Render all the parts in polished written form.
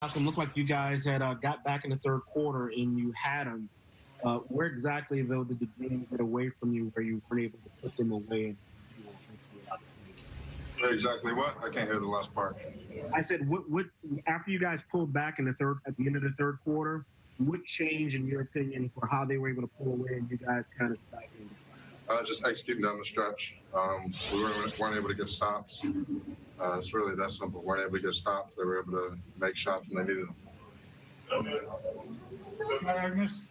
Malcolm, looked like you guys had got back in the third quarter and you had them. Where exactly, though, did the game get away from you where you weren't able to put them away? And, Exactly what? I can't hear the last part. I said, what after you guys pulled back in the third at the end of the third quarter, what changed in your opinion for how they were able to pull away and you guys kind of stagnated? Just executing down the stretch. We weren't able to get stops. It's really that simple. We weren't able to get stops. They were able to make shots when they needed them. Agnes?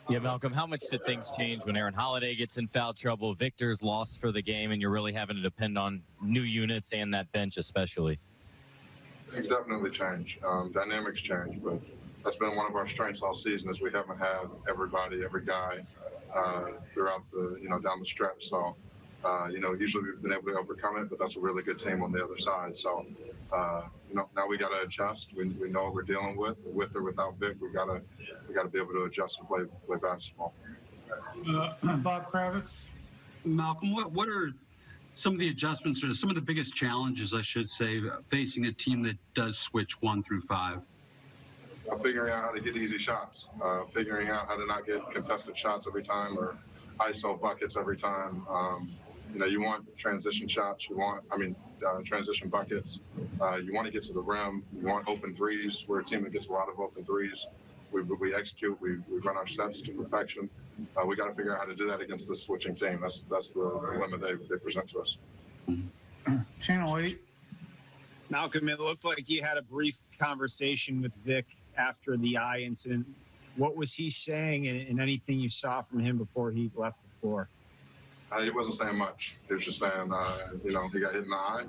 Yeah, Malcolm, how much did things change when Aaron Holiday gets in foul trouble, Victor's lost for the game, and you're really having to depend on new units and that bench especially? Things definitely change. Dynamics change, but that's been one of our strengths all season is we haven't had everybody, every guy throughout the, down the stretch. So, usually we've been able to overcome it, but that's a really good team on the other side. So, now we got to adjust. We know what we're dealing with or without Vic. We got to be able to adjust and play basketball. Bob Kravitz. Malcolm, what are some of the adjustments or some of the biggest challenges, I should say, facing a team that does switch 1 through 5? Figuring out how to get easy shots, figuring out how to not get contested shots every time or ISO buckets every time. You want transition shots. Transition buckets. You want to get to the rim. You want open threes. We're a team that gets a lot of open threes. We execute. We run our sets to perfection. We got to figure out how to do that against this switching team. That's the limit they present to us. Channel 8. Malcolm, it looked like you had a brief conversation with Vic after the eye incident. What was he saying and anything you saw from him before he left the floor? He wasn't saying much. He was just saying, he got hit in the eye,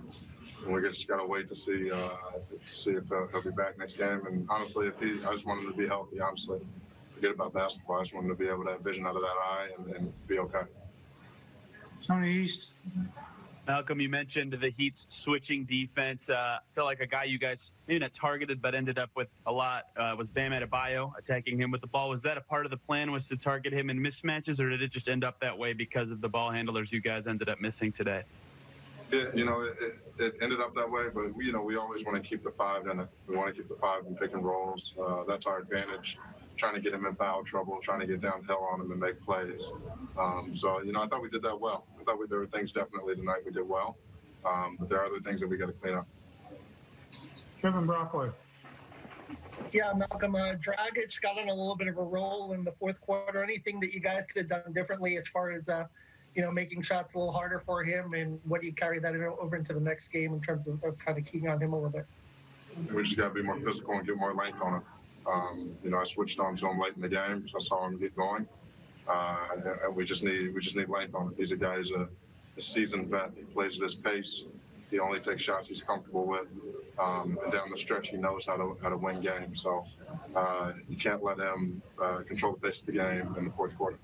and we just got to wait to see if he'll be back next game. And honestly, I just wanted him to be healthy. Honestly, forget about basketball. I just wanted him to be able to have vision out of that eye and be okay. Tony East. Malcolm, you mentioned the Heat's switching defense. I feel like a guy you guys maybe not targeted but ended up with a lot was Bam Adebayo, attacking him with the ball. Was that a part of the plan, was to target him in mismatches, or did it just end up that way because of the ball handlers you guys ended up missing today? It ended up that way, but we always want to keep the 5 in it. We want to keep the 5 in pick and rolls. That's our advantage. Trying to get him in foul trouble, trying to get downhill on him and make plays. I thought we did that well. I thought there were things definitely tonight we did well, but there are other things that we got to clean up. Kevin Broccoli. Yeah, Malcolm, Dragic got on a little bit of a roll in the fourth quarter. Anything that you guys could have done differently as far as, making shots a little harder for him, and what do you carry that over into the next game in terms of kind of keying on him a little bit? We just got to be more physical and get more length on him. I switched on to him late in the game because I saw him get going. And we just need length on him. He's a guy who's a seasoned vet. He plays at his pace. He only takes shots he's comfortable with. And down the stretch, he knows how to win games. So you can't let him control the pace of the game in the fourth quarter.